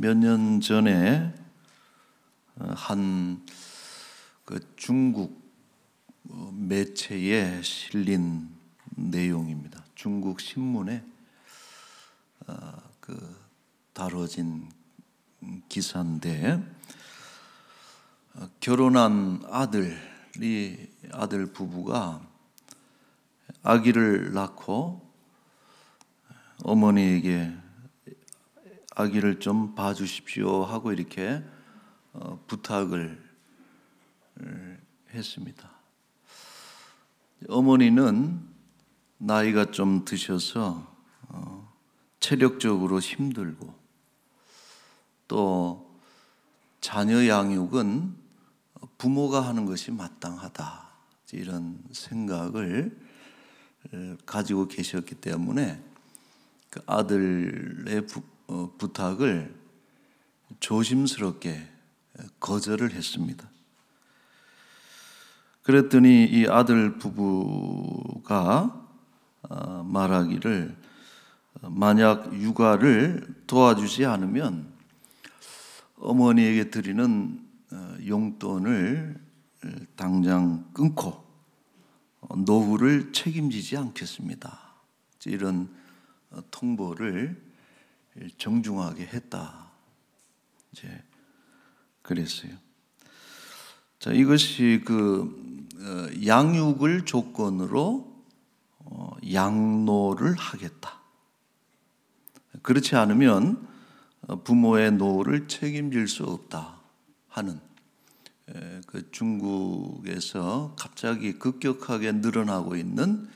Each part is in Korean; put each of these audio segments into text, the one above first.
몇 년 전에 한 중국 매체에 실린 내용입니다. 중국 신문에 다뤄진 기사인데, 결혼한 아들 부부가 아기를 낳고 어머니에게 아기를 좀 봐주십시오 하고 이렇게 부탁을 했습니다. 어머니는 나이가 좀 드셔서 체력적으로 힘들고 또 자녀 양육은 부모가 하는 것이 마땅하다, 이런 생각을 가지고 계셨기 때문에 그 아들의 부탁을 조심스럽게 거절을 했습니다. 그랬더니 이 아들 부부가 말하기를, 만약 육아를 도와주지 않으면 어머니에게 드리는 용돈을 당장 끊고 노후를 책임지지 않겠습니다, 이런 통보를 정중하게 했다, 이제 그랬어요. 자, 이것이 양육을 조건으로 양노를 하겠다. 그렇지 않으면 부모의 노후를 책임질 수 없다 하는 중국에서 갑자기 급격하게 늘어나고 있는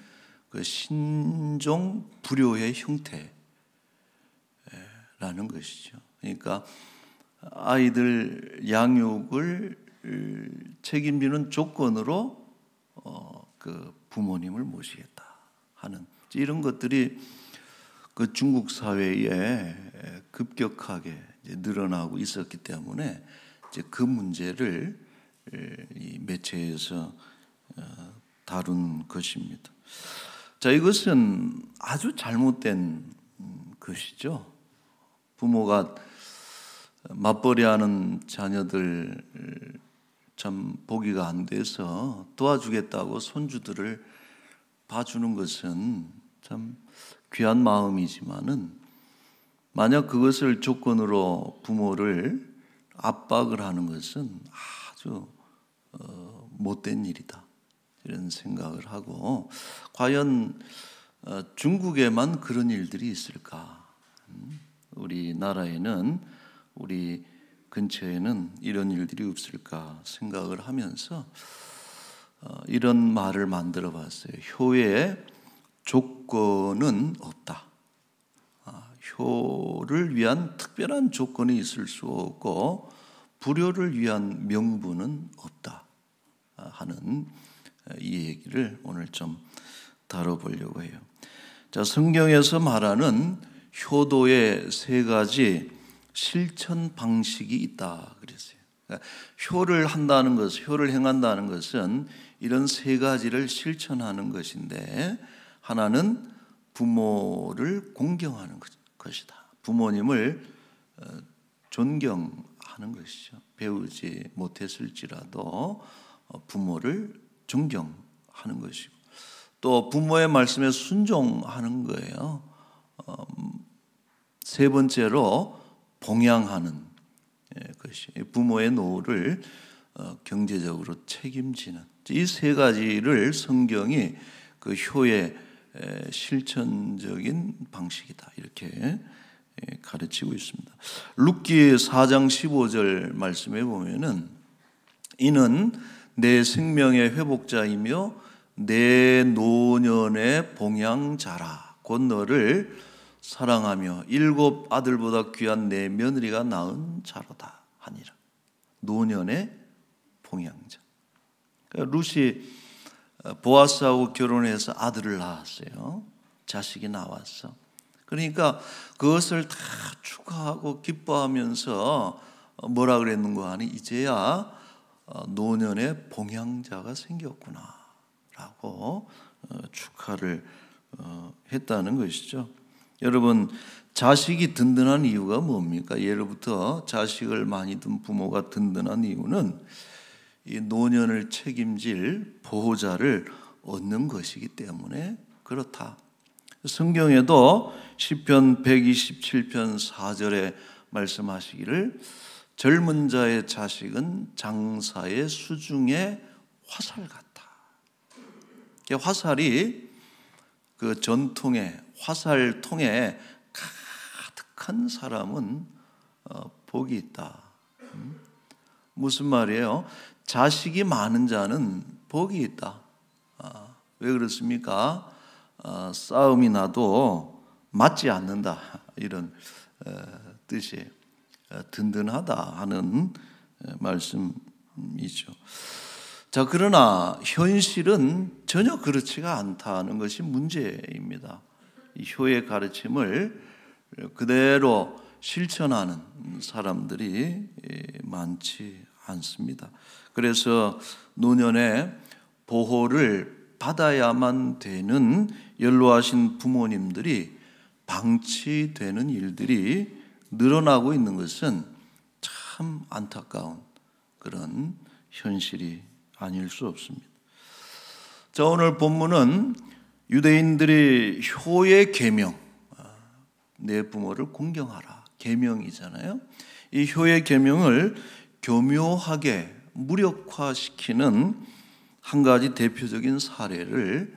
신종 불효의 형태라는 것이죠. 그러니까 아이들 양육을 책임지는 조건으로 부모님을 모시겠다 하는 이런 것들이 중국 사회에 급격하게 늘어나고 있었기 때문에 이제 그 문제를 이 매체에서 다룬 것입니다. 자, 이것은 아주 잘못된 것이죠. 부모가 맞벌이하는 자녀들 참 보기가 안 돼서 도와주겠다고 손주들을 봐주는 것은 참 귀한 마음이지만은, 만약 그것을 조건으로 부모를 압박을 하는 것은 아주 못된 일이다, 이런 생각을 하고, 과연 중국에만 그런 일들이 있을까? 우리나라에는, 우리 근처에는 이런 일들이 없을까 생각을 하면서 이런 말을 만들어 봤어요. 효의 조건은 없다. 효를 위한 특별한 조건이 있을 수 없고 불효를 위한 명분은 없다 하는 이 얘기를 오늘 좀 다뤄보려고 해요. 자, 성경에서 말하는 효도의 세 가지 실천 방식이 있다 그랬어요. 그러니까 효를 한다는 것, 효를 행한다는 것은 이런 세 가지를 실천하는 것인데, 하나는 부모를 공경하는 것이다. 부모님을 존경하는 것이죠. 배우지 못했을지라도 부모를 존경하는 것이고, 또 부모의 말씀에 순종하는 거예요. 세 번째로 봉양하는 것이, 부모의 노후를 경제적으로 책임지는, 이 세 가지를 성경이 그 효의 실천적인 방식이다, 이렇게 가르치고 있습니다. 룻기 4장 15절 말씀에 보면은, 이는 내 생명의 회복자이며 내 노년의 봉양자라. 곧 너를 사랑하며 7 아들보다 귀한 내 며느리가 낳은 자로다 하니라. 노년의 봉양자. 그러니까 룻이 보아스하고 결혼해서 아들을 낳았어요. 자식이 나왔어. 그러니까 그것을 다 축하하고 기뻐하면서 뭐라 그랬는가 하니, 이제야 노년의 봉양자가 생겼구나 라고 축하를 했다는 것이죠. 여러분, 자식이 든든한 이유가 뭡니까? 예로부터 자식을 많이 둔 부모가 든든한 이유는 이 노년을 책임질 보호자를 얻는 것이기 때문에 그렇다. 성경에도 시편 127편 4절에 말씀하시기를 젊은 자의 자식은 장사의 수중의 화살 같다. 화살이 그 전통에 화살통에 가득한 사람은 복이 있다. 무슨 말이에요? 자식이 많은 자는 복이 있다. 왜 그렇습니까? 싸움이 나도 맞지 않는다. 이런 뜻이 든든하다 하는 말씀이죠. 자, 그러나 현실은 전혀 그렇지가 않다는 것이 문제입니다. 이 효의 가르침을 그대로 실천하는 사람들이 많지 않습니다. 그래서 노년에 보호를 받아야만 되는 연로하신 부모님들이 방치되는 일들이 늘어나고 있는 것은 참 안타까운 그런 현실이 아닐 수 없습니다. 자, 오늘 본문은 유대인들이 효의 계명, 내 부모를 공경하라, 계명이잖아요. 이 효의 계명을 교묘하게 무력화시키는 한 가지 대표적인 사례를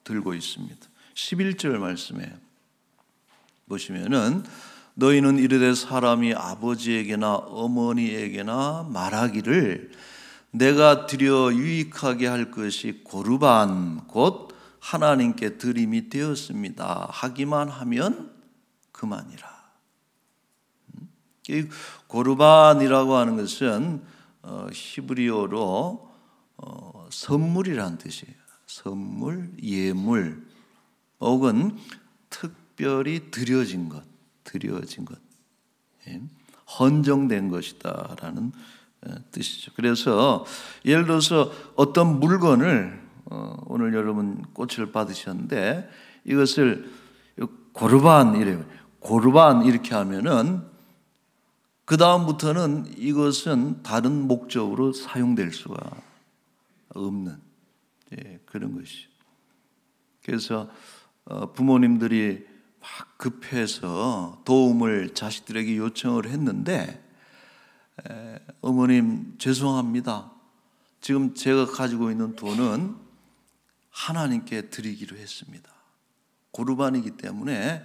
들고 있습니다. 11절 말씀에 보시면은 너희는 이르되 사람이 아버지에게나 어머니에게나 말하기를 내가 드려 유익하게 할 것이 고르반 곧 하나님께 드림이 되었습니다 하기만 하면 그만이라. 이 고르반이라고 하는 것은 히브리어로 선물이라는 뜻이에요. 선물, 예물 혹은 특별히 드려진 것, 헌정된 것이다라는 뜻이죠. 그래서 예를 들어서 어떤 물건을 오늘 여러분 꽃을 받으셨는데 이것을 고르반 이래요. 고르반 이렇게 하면은 그 다음부터는 이것은 다른 목적으로 사용될 수가 없는 그런 것이죠. 그래서 부모님들이 막 급해서 도움을 자식들에게 요청을 했는데 어머님 죄송합니다. 지금 제가 가지고 있는 돈은 하나님께 드리기로 했습니다. 고르반이기 때문에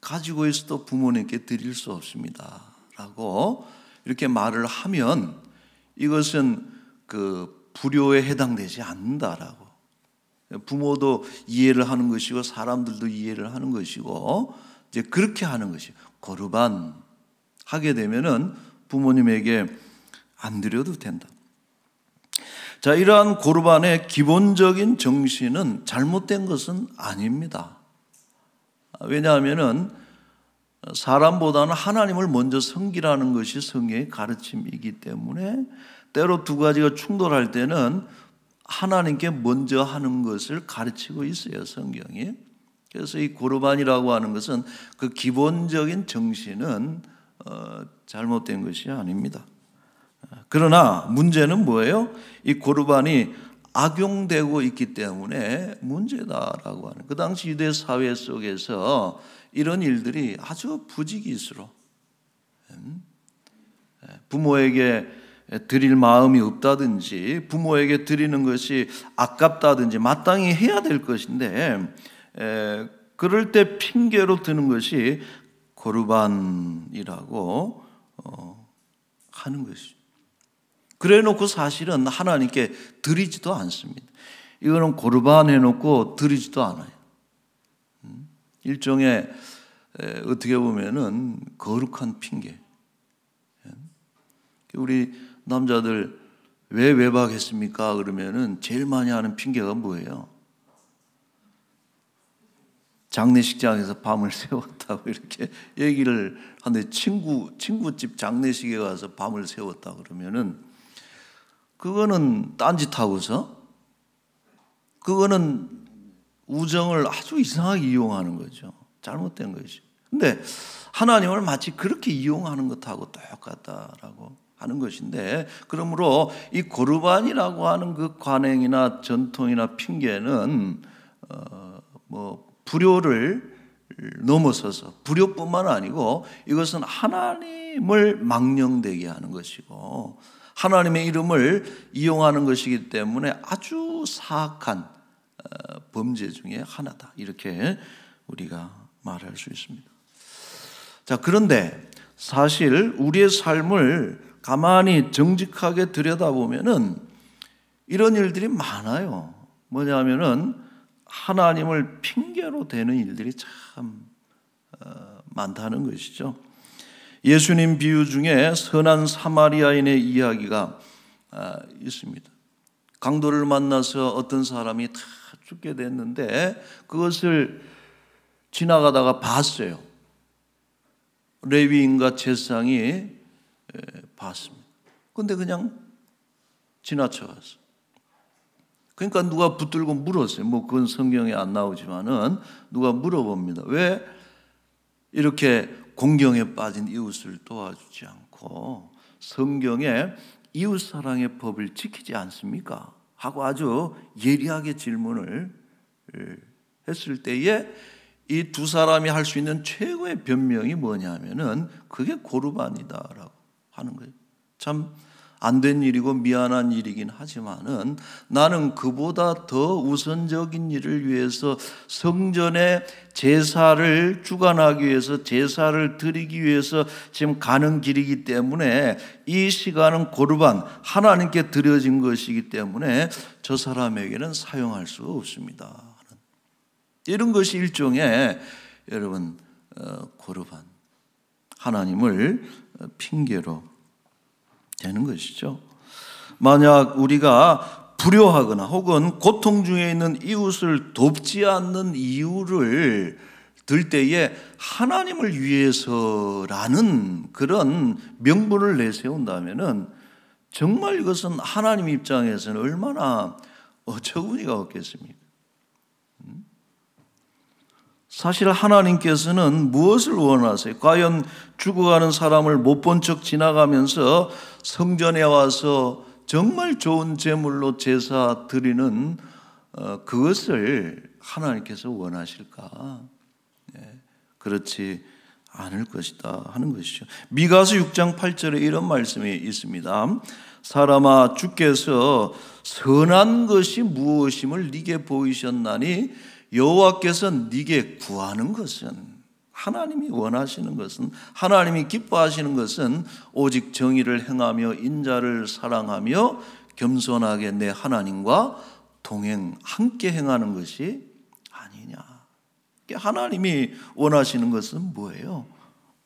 가지고 있어도 부모님께 드릴 수 없습니다 라고 이렇게 말을 하면 이것은 그 불효에 해당되지 않는다라고. 부모도 이해를 하는 것이고 사람들도 이해를 하는 것이고 이제 그렇게 하는 것이 고르반 하게 되면은 부모님에게 안 드려도 된다. 자, 이러한 고르반의 기본적인 정신은 잘못된 것은 아닙니다. 왜냐하면은 사람보다는 하나님을 먼저 섬기라는 것이 성경의 가르침이기 때문에 때로 두 가지가 충돌할 때는 하나님께 먼저 하는 것을 가르치고 있어요, 성경이. 그래서 이 고르반이라고 하는 것은 그 기본적인 정신은 잘못된 것이 아닙니다. 그러나 문제는 뭐예요? 이 고르반이 악용되고 있기 때문에 문제다라고 하는. 그 당시 유대 사회 속에서 이런 일들이 아주 부지기수로 부모에게 드릴 마음이 없다든지 부모에게 드리는 것이 아깝다든지 마땅히 해야 될 것인데 그럴 때 핑계로 드는 것이 고르반이라고 하는 것이죠. 그래 놓고 사실은 하나님께 드리지도 않습니다. 이거는 고르반 해놓고 드리지도 않아요. 일종의 어떻게 보면은 거룩한 핑계. 우리 남자들 왜 외박했습니까? 그러면은 제일 많이 하는 핑계가 뭐예요? 장례식장에서 밤을 새웠다고 이렇게 얘기를 하는데 친구집 장례식에 가서 밤을 새웠다 그러면은 그거는 딴짓하고서 그거는 우정을 아주 이상하게 이용하는 거죠. 잘못된 것이. 근데 하나님을 마치 그렇게 이용하는 것하고 똑같다라고 하는 것인데, 그러므로 이 고르반이라고 하는 그 관행이나 전통이나 핑계는 불효를 넘어서서, 불효뿐만 아니고 이것은 하나님을 망령되게 하는 것이고 하나님의 이름을 이용하는 것이기 때문에 아주 사악한 범죄 중에 하나다, 이렇게 우리가 말할 수 있습니다. 자, 그런데 사실 우리의 삶을 가만히 정직하게 들여다보면은 이런 일들이 많아요. 뭐냐면은 하나님을 핑계로 대는 일들이 참 많다는 것이죠. 예수님 비유 중에 선한 사마리아인의 이야기가 있습니다. 강도를 만나서 어떤 사람이 다 죽게 됐는데 그것을 지나가다가 봤어요. 레위인과 제사장이 봤습니다. 그런데 그냥 지나쳐갔어요. 그러니까 누가 붙들고 물었어요. 그건 성경에 안 나오지만은 누가 물어봅니다. 왜 이렇게 공경에 빠진 이웃을 도와주지 않고 성경에 이웃 사랑의 법을 지키지 않습니까? 하고 아주 예리하게 질문을 했을 때에 이 두 사람이 할 수 있는 최고의 변명이 뭐냐면은 그게 고르반이다라고 하는 거예요. 참 안 된 일이고 미안한 일이긴 하지만은 나는 그보다 더 우선적인 일을 위해서 성전에 제사를 주관하기 위해서, 제사를 드리기 위해서 지금 가는 길이기 때문에 이 시간은 고르반, 하나님께 드려진 것이기 때문에 저 사람에게는 사용할 수 없습니다. 이런 것이 일종의 여러분 고르반, 하나님을 핑계로 되는 것이죠. 만약 우리가 불효하거나 혹은 고통 중에 있는 이웃을 돕지 않는 이유를 들 때에 하나님을 위해서라는 그런 명분을 내세운다면은 정말 이것은 하나님 입장에서는 얼마나 어처구니가 없겠습니까? 사실 하나님께서는 무엇을 원하세요? 과연 죽어가는 사람을 못 본 척 지나가면서 성전에 와서 정말 좋은 제물로 제사 드리는 그것을 하나님께서 원하실까? 그렇지 않을 것이다 하는 것이죠. 미가서 6장 8절에 이런 말씀이 있습니다. 사람아, 주께서 선한 것이 무엇임을 네게 보이셨나니 여호와께서 네게 구하는 것은, 하나님이 원하시는 것은, 하나님이 기뻐하시는 것은 오직 정의를 행하며 인자를 사랑하며 겸손하게 내 하나님과 함께 행하는 것이 아니냐. 하나님이 원하시는 것은 뭐예요?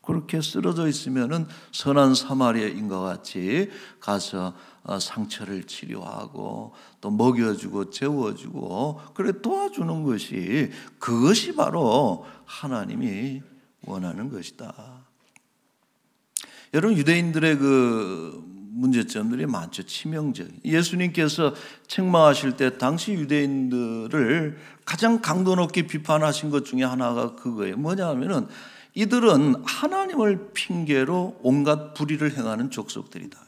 그렇게 쓰러져 있으면은 선한 사마리아인과 같이 가서 상처를 치료하고 또 먹여주고 재워주고 그래 도와주는 것이, 그것이 바로 하나님이 원하는 것이다. 여러분, 유대인들의 그 문제점들이 많죠. 치명적인. 예수님께서 책망하실 때 당시 유대인들을 가장 강도 높게 비판하신 것 중에 하나가 그거예요. 뭐냐 하면은 이들은 하나님을 핑계로 온갖 불의를 행하는 족속들이다.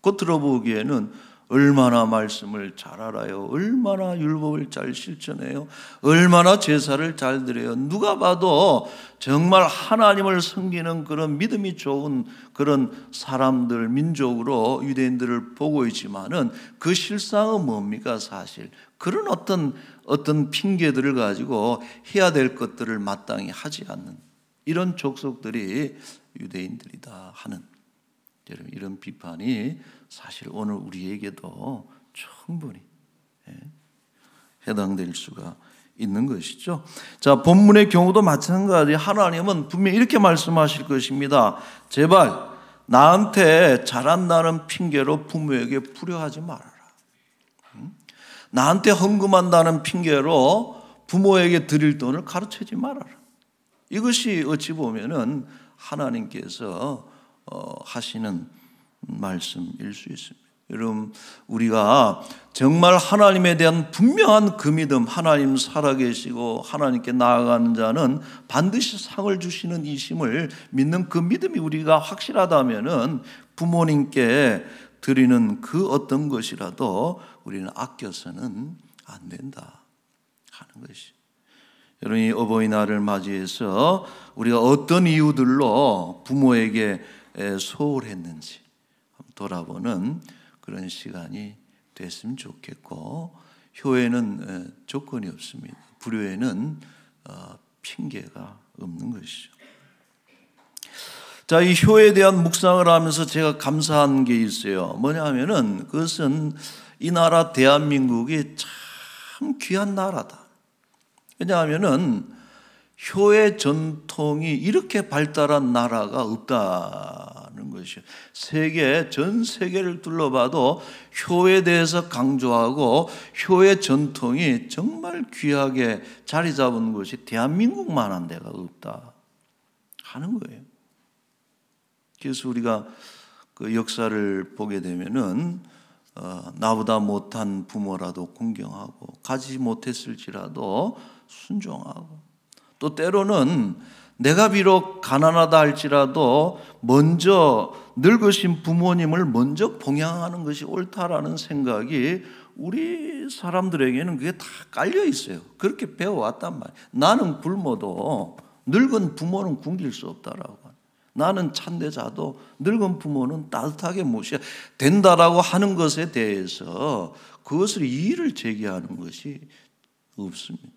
곧 들어보기에는 얼마나 말씀을 잘 알아요, 얼마나 율법을 잘 실천해요, 얼마나 제사를 잘 드려요. 누가 봐도 정말 하나님을 섬기는 그런 믿음이 좋은 그런 사람들, 민족으로 유대인들을 보고 있지만은 그 실상은 뭡니까? 사실 그런 어떤 핑계들을 가지고 해야 될 것들을 마땅히 하지 않는 이런 족속들이 유대인들이다 하는, 여러분, 이런 비판이 사실 오늘 우리에게도 충분히 해당될 수가 있는 것이죠. 자, 본문의 경우도 마찬가지. 하나님은 분명히 이렇게 말씀하실 것입니다. 제발 나한테 잘한다는 핑계로 부모에게 불효하지 말아라. 나한테 헌금한다는 핑계로 부모에게 드릴 돈을 가르치지 말아라. 이것이 어찌 보면은 하나님께서 하시는 말씀일 수 있습니다. 여러분, 우리가 정말 하나님에 대한 분명한 그 믿음, 하나님 살아계시고 하나님께 나아가는 자는 반드시 상을 주시는 이심을 믿는 그 믿음이 우리가 확실하다면은 부모님께 드리는 그 어떤 것이라도 우리는 아껴서는 안 된다 하는 것이. 여러분이 어버이날을 맞이해서 우리가 어떤 이유들로 부모에게 소홀했는지 돌아보는 그런 시간이 됐으면 좋겠고, 효에는 조건이 없습니다. 불효에는 핑계가 없는 것이죠. 자, 이 효에 대한 묵상을 하면서 제가 감사한 게 있어요. 뭐냐 하면은 그것은 이 나라 대한민국이 참 귀한 나라다. 왜냐하면은 효의 전통이 이렇게 발달한 나라가 없다는 것이요. 전 세계를 둘러봐도 효에 대해서 강조하고 효의 전통이 정말 귀하게 자리 잡은 곳이 대한민국만한 데가 없다 하는 거예요. 그래서 우리가 그 역사를 보게 되면은 나보다 못한 부모라도 공경하고 가지 못했을지라도 순종하고, 또 때로는 내가 비록 가난하다 할지라도 먼저 늙으신 부모님을 먼저 봉양하는 것이 옳다라는 생각이 우리 사람들에게는 그게 다 깔려 있어요. 그렇게 배워왔단 말이에요. 나는 굶어도 늙은 부모는 굶길 수 없다라고. 나는 찬대자도 늙은 부모는 따뜻하게 모셔야 된다라고 하는 것에 대해서 그것을 이의를 제기하는 것이 없습니다.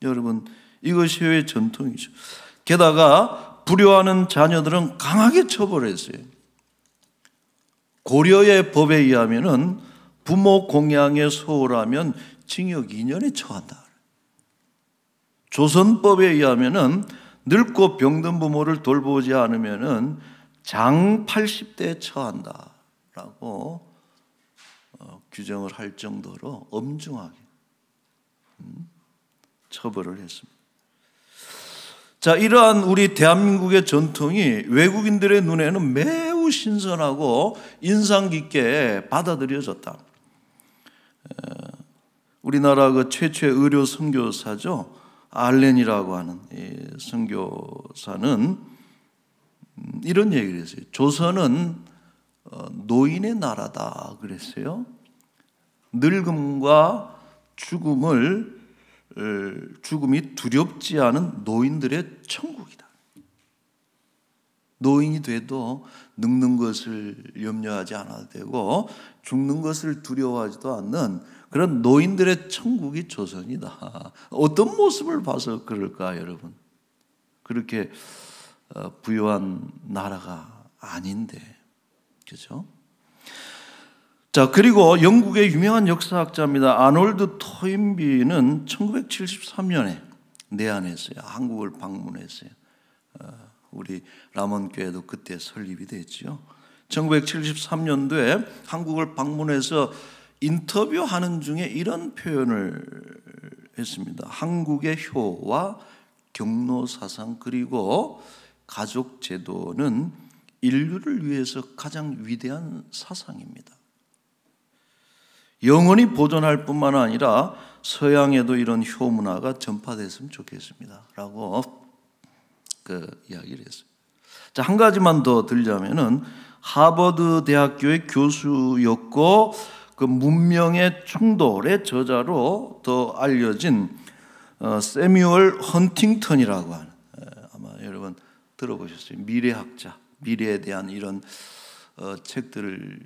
여러분, 이것이 왜 전통이죠. 게다가 불효하는 자녀들은 강하게 처벌했어요. 고려의 법에 의하면은 부모 공양에 소홀하면 징역 2년에 처한다. 조선법에 의하면은 늙고 병든 부모를 돌보지 않으면은 장 80대에 처한다라고 규정을 할 정도로 엄중하게 처벌을 했습니다. 자, 이러한 우리 대한민국의 전통이 외국인들의 눈에는 매우 신선하고 인상 깊게 받아들여졌다. 우리나라 그 최초의 의료 선교사죠, 알렌이라고 하는 이 선교사는 이런 얘기를 했어요. 조선은 노인의 나라다 그랬어요. 늙음과 죽음이 두렵지 않은 노인들의 천국이다. 노인이 돼도 늙는 것을 염려하지 않아도 되고 죽는 것을 두려워하지도 않는 그런 노인들의 천국이 조선이다. 어떤 모습을 봐서 그럴까, 여러분? 그렇게 부유한 나라가 아닌데, 그죠? 자, 그리고 영국의 유명한 역사학자입니다. 아놀드 토인비는 1973년에 내한했어요. 한국을 방문했어요. 우리 람원교회도 그때 설립이 됐죠. 1973년도에 한국을 방문해서 인터뷰하는 중에 이런 표현을 했습니다. 한국의 효와 경로사상 그리고 가족제도는 인류를 위해서 가장 위대한 사상입니다. 영원히 보존할 뿐만 아니라 서양에도 이런 효 문화가 전파됐으면 좋겠습니다 라고 그 이야기를 했어요. 자, 한 가지만 더 들자면은 하버드 대학교의 교수였고 그 문명의 충돌의 저자로 더 알려진 세뮤얼 헌팅턴이라고 하는, 아마 여러분 들어보셨어요. 미래학자, 미래에 대한 이런 책들을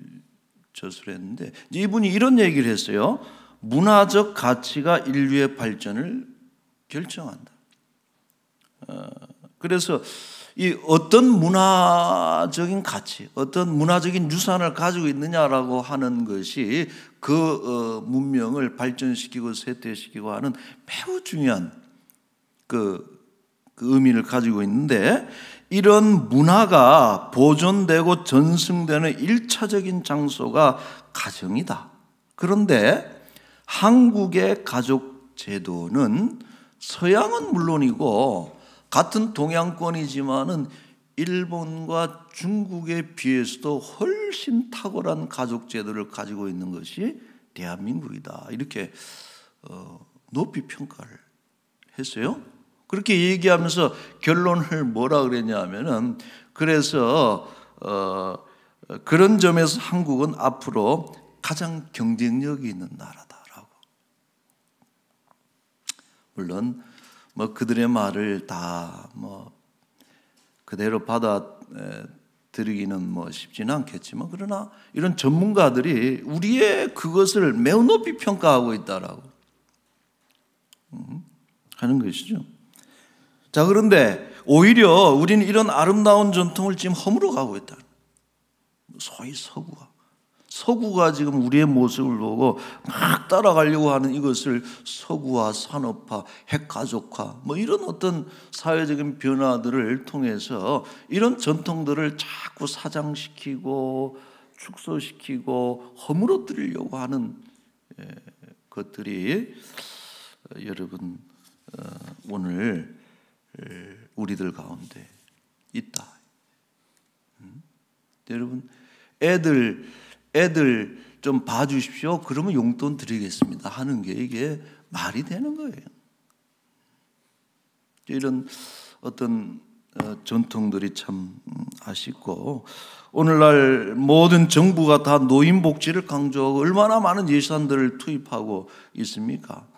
저술했는데 이분이 이런 얘기를 했어요. 문화적 가치가 인류의 발전을 결정한다. 그래서 이 어떤 문화적인 가치, 어떤 문화적인 유산을 가지고 있느냐라고 하는 것이 그 문명을 발전시키고 쇠퇴시키고 하는 매우 중요한 그 의미를 가지고 있는데, 이런 문화가 보존되고 전승되는 1차적인 장소가 가정이다. 그런데 한국의 가족 제도는 서양은 물론이고 같은 동양권이지만은 일본과 중국에 비해서도 훨씬 탁월한 가족 제도를 가지고 있는 것이 대한민국이다. 이렇게 높이 평가를 했어요. 그렇게 얘기하면서 결론을 뭐라 그랬냐 하면은, 그래서 그런 점에서 한국은 앞으로 가장 경쟁력이 있는 나라다라고. 물론 뭐 그들의 말을 다 뭐 그대로 받아들이기는 뭐 쉽지는 않겠지만, 그러나 이런 전문가들이 우리의 그것을 매우 높이 평가하고 있다라고 하는 것이죠. 자, 그런데 오히려 우리는 이런 아름다운 전통을 지금 허물어 가고 있다. 소위 서구가 지금 우리의 모습을 보고 막 따라가려고 하는 이것을 서구화, 산업화, 핵가족화, 뭐 이런 어떤 사회적인 변화들을 통해서 이런 전통들을 자꾸 사장시키고 축소시키고 허물어뜨리려고 하는 것들이 여러분 오늘 우리들 가운데 있다. 여러분 애들 좀 봐주십시오. 그러면 용돈 드리겠습니다 하는 게 이게 말이 되는 거예요. 이런 어떤 전통들이 참 아쉽고, 오늘날 모든 정부가 다 노인 복지를 강조하고 얼마나 많은 예산들을 투입하고 있습니까?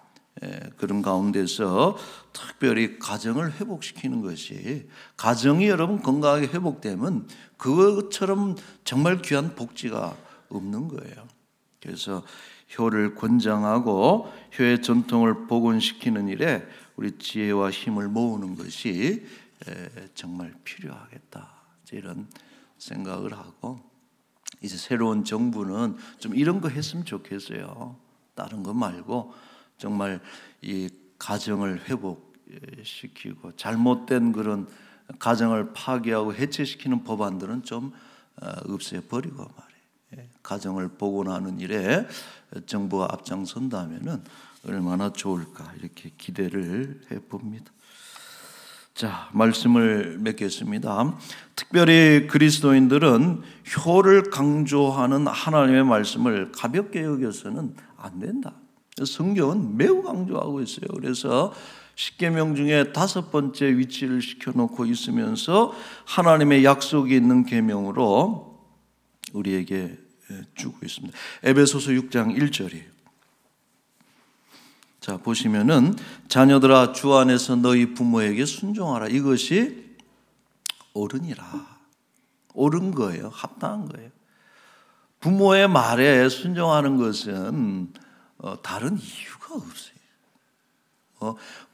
그런 가운데서 특별히 가정을 회복시키는 것이, 가정이 여러분 건강하게 회복되면 그것처럼 정말 귀한 복지가 없는 거예요. 그래서 효를 권장하고 효의 전통을 복원시키는 일에 우리 지혜와 힘을 모으는 것이 정말 필요하겠다, 이런 생각을 하고, 이제 새로운 정부는 좀 이런 거 했으면 좋겠어요. 다른 거 말고 정말 이 가정을 회복시키고 잘못된 그런 가정을 파괴하고 해체시키는 법안들은 좀 없애버리고 말이에요. 가정을 복원하는 일에 정부가 앞장선다면은 얼마나 좋을까, 이렇게 기대를 해봅니다. 자, 말씀을 맺겠습니다. 특별히 그리스도인들은 효를 강조하는 하나님의 말씀을 가볍게 여겨서는 안 된다. 성경은 매우 강조하고 있어요. 그래서 십계명 중에 5번째 위치를 시켜놓고 있으면서 하나님의 약속이 있는 계명으로 우리에게 주고 있습니다. 에베소서 6장 1절이에요. 자, 보시면은 자녀들아 주 안에서 너희 부모에게 순종하라. 이것이 옳으니라. 옳은 거예요. 합당한 거예요. 부모의 말에 순종하는 것은 다른 이유가 없어요.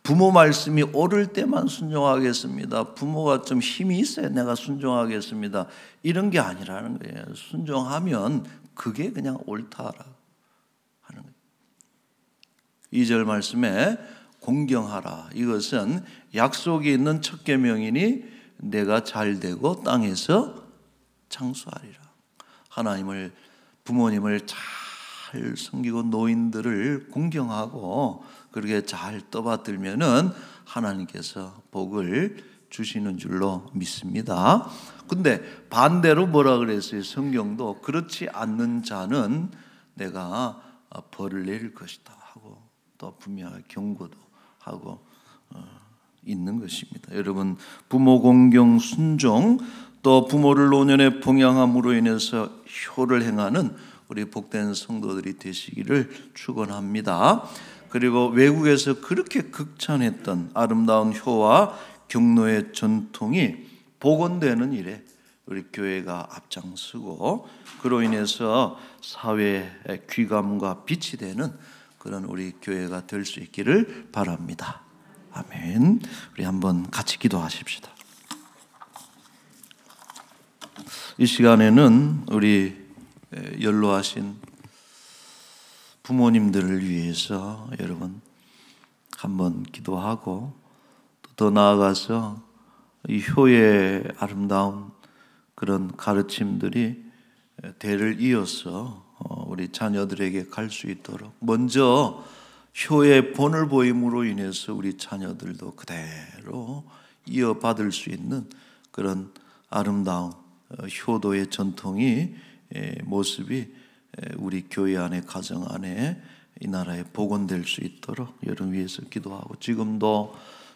부모 말씀이 옳을 때만 순종하겠습니다. 부모가 좀 힘이 있어야 내가 순종하겠습니다. 이런 게 아니라는 거예요. 순종하면 그게 그냥 옳다라고 하는 거예요. 2절 말씀에 공경하라. 이것은 약속이 있는 첫 계명이니 내가 잘되고 땅에서 창수하리라. 하나님을, 부모님을 잘 섬기고 노인들을 공경하고 그렇게 잘 떠받들면은 하나님께서 복을 주시는 줄로 믿습니다. 근데 반대로 뭐라 그랬어요? 성경도 그렇지 않는 자는 내가 벌을 내릴 것이다 하고 또 분명하게 경고도 하고 있는 것입니다. 여러분, 부모 공경 순종, 또 부모를 노년에 봉양함으로 인해서 효를 행하는 우리 복된 성도들이 되시기를 축원합니다. 그리고 외국에서 그렇게 극찬했던 아름다운 효와 경로의 전통이 복원되는 일에 우리 교회가 앞장서고, 그로 인해서 사회의 귀감과 빛이 되는 그런 우리 교회가 될 수 있기를 바랍니다. 아멘. 우리 한번 같이 기도하십시다. 이 시간에는 우리 연로하신 부모님들을 위해서 여러분 한번 기도하고, 더 나아가서 이 효의 아름다운 그런 가르침들이 대를 이어서 우리 자녀들에게 갈 수 있도록 먼저 효의 본을 보임으로 인해서 우리 자녀들도 그대로 이어받을 수 있는 그런 아름다운 효도의 전통이 모습이 우리 교회 안에 가정 안에 이 나라에 복원될 수 있도록 여러분 위해서 기도하고, 지금도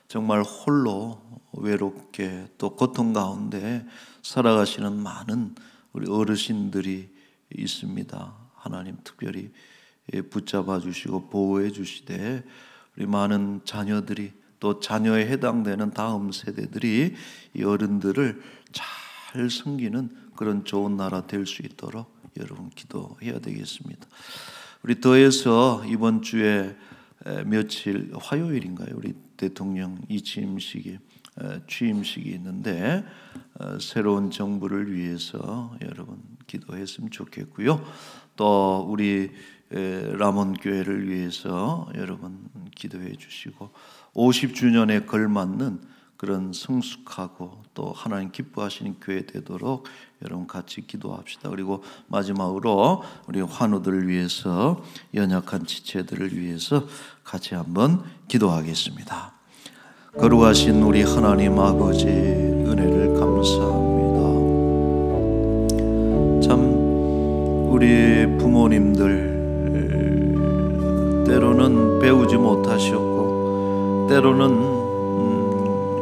정말 홀로 외롭게 또 고통 가운데 살아가시는 많은 우리 어르신들이 있습니다. 하나님 특별히 붙잡아 주시고 보호해 주시되, 우리 많은 자녀들이 또 자녀에 해당되는 다음 세대들이 이 어른들을 잘 섬기는 그런 좋은 나라 될 수 있도록 여러분 기도해야 되겠습니다. 우리 더해서 이번 주에 며칠 화요일인가요? 우리 대통령 취임식이 있는데 새로운 정부를 위해서 여러분 기도했으면 좋겠고요. 또 우리 람원교회를 위해서 여러분 기도해 주시고, 50주년에 걸맞는 그런 성숙하고 또 하나님 기뻐하시는 교회 되도록 여러분 같이 기도합시다. 그리고 마지막으로 우리 환우들을 위해서, 연약한 지체들을 위해서 같이 한번 기도하겠습니다. 거룩하신 우리 하나님 아버지, 은혜를 감사합니다. 참 우리 부모님들 때로는 배우지 못하셨고, 때로는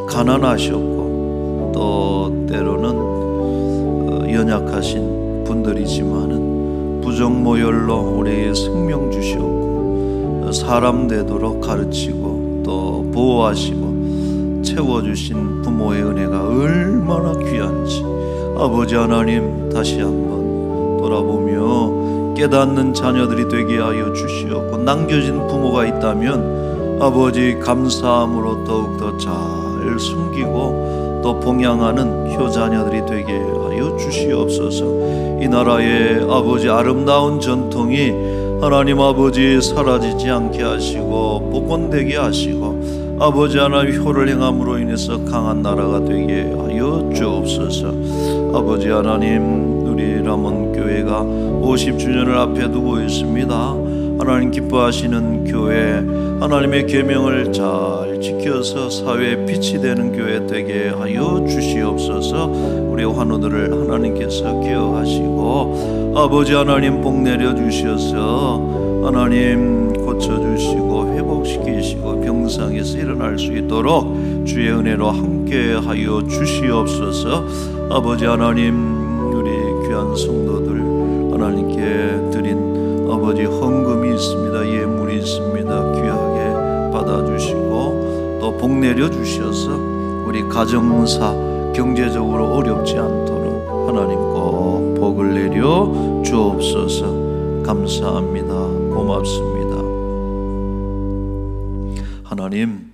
가난하셨고, 또 때로는 연약하신 분들이지만은 부정모열로 우리에게 생명 주셨고, 사람 되도록 가르치고 또 보호하시고 채워주신 부모의 은혜가 얼마나 귀한지 아버지 하나님 다시 한번 돌아보며 깨닫는 자녀들이 되게 하여 주시옵고, 남겨진 부모가 있다면 아버지 감사함으로 더욱더 잘 숨기고 또 봉양하는 효자녀들이 되게 하여 주시옵소서. 이 나라의 아버지 아름다운 전통이 하나님 아버지 사라지지 않게 하시고 복원되게 하시고, 아버지 하나님 효를 행함으로 인해서 강한 나라가 되게 하여 주옵소서. 아버지 하나님, 우리 람원교회가 50주년을 앞에 두고 있습니다. 하나님 기뻐하시는 교회, 하나님의 계명을 잘 지켜서 사회에 빛이 되는 교회 되게 하여 주시옵소서. 우리 환우들을 하나님께서 기억하시고 아버지 하나님 복 내려 주셔서 하나님 고쳐주시고 회복시키시고 병상에서 일어날 수 있도록 주의 은혜로 함께 하여 주시옵소서. 아버지 하나님, 우리 귀한 성도들 하나님께 드린 아버지 헌금이 있습니다. 예물이 있습니다. 귀하게 받아주시고 또 복 내려 주셔서 우리 가정사 경제적으로 어렵지 않도록 하나님 꼭 복을 내려 주옵소서. 감사합니다. 고맙습니다. 하나님,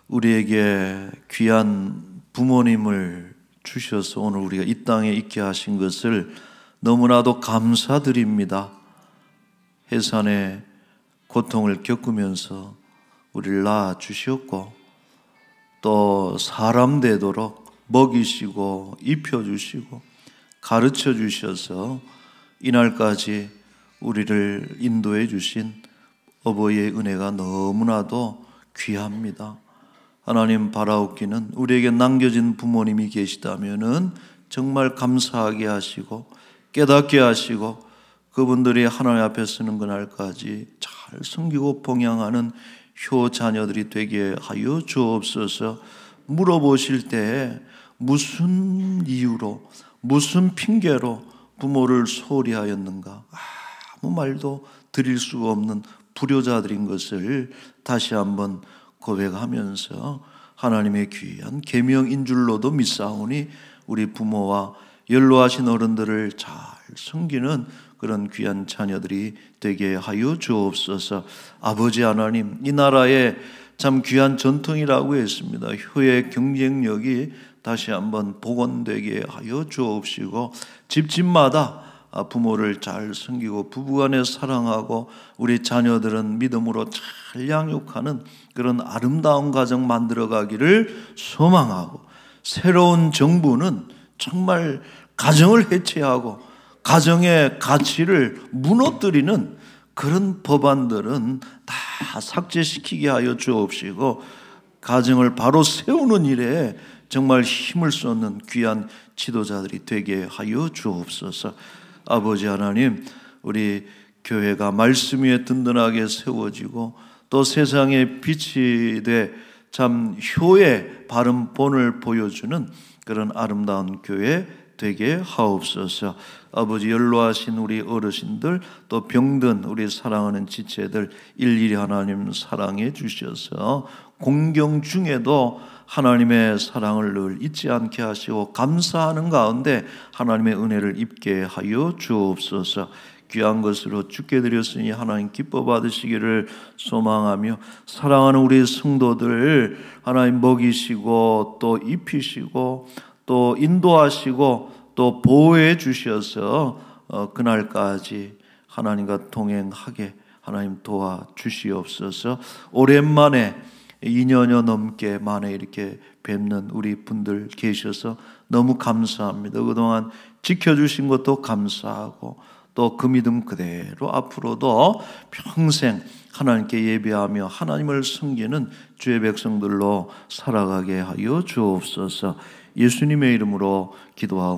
우리에게 귀한 부모님을 주셔서 오늘 우리가 이 땅에 있게 하신 것을 너무나도 감사드립니다. 해산의 고통을 겪으면서 우리를 낳아 주셨고 또 사람 되도록 먹이시고 입혀주시고 가르쳐 주셔서 이날까지 우리를 인도해 주신 어버이의 은혜가 너무나도 귀합니다. 하나님, 바라옵기는 우리에게 남겨진 부모님이 계시다면은 정말 감사하게 하시고 깨닫게 하시고 그분들이 하나님 앞에 서는 그날까지 잘 섬기고 봉양하는 효 자녀들이 되게 하여 주옵소서. 물어보실 때 무슨 이유로 무슨 핑계로 부모를 소홀히 하였는가 아무 말도 드릴 수가 없는 불효자들인 것을 다시 한번 고백하면서 하나님의 귀한 계명인 줄로도 믿사오니 우리 부모와 연로하신 어른들을 잘 섬기는 그런 귀한 자녀들이 되게 하여 주옵소서. 아버지 하나님, 이 나라에 참 귀한 전통이라고 했습니다. 효의 경쟁력이 다시 한번 복원되게 하여 주옵시고 집집마다 부모를 잘 섬기고 부부간에 사랑하고 우리 자녀들은 믿음으로 잘 양육하는 그런 아름다운 가정 만들어가기를 소망하고, 새로운 정부는 정말 가정을 해체하고 가정의 가치를 무너뜨리는 그런 법안들은 다 삭제시키게 하여 주옵시고 가정을 바로 세우는 일에 정말 힘을 쏟는 귀한 지도자들이 되게 하여 주옵소서. 아버지 하나님, 우리 교회가 말씀 위에 든든하게 세워지고 또 세상에 빛이 돼 참 효의 바른 본을 보여주는 그런 아름다운 교회 되게 하옵소서. 아버지, 연로하신 우리 어르신들 또 병든 우리 사랑하는 지체들 일일이 하나님 사랑해 주셔서 공경 중에도 하나님의 사랑을 늘 잊지 않게 하시고 감사하는 가운데 하나님의 은혜를 입게 하여 주옵소서. 귀한 것으로 주께 드렸으니 하나님 기뻐 받으시기를 소망하며 사랑하는 우리 성도들 하나님 먹이시고 또 입히시고 또 인도하시고 또 보호해 주셔서 그날까지 하나님과 동행하게 하나님 도와주시옵소서. 오랜만에 2년여 넘게 만에 이렇게 뵙는 우리 분들 계셔서 너무 감사합니다. 그동안 지켜주신 것도 감사하고 또 그 믿음 그대로 앞으로도 평생 하나님께 예배하며 하나님을 섬기는 주의 백성들로 살아가게 하여 주옵소서. 예수님의 이름으로 기도하옵소서.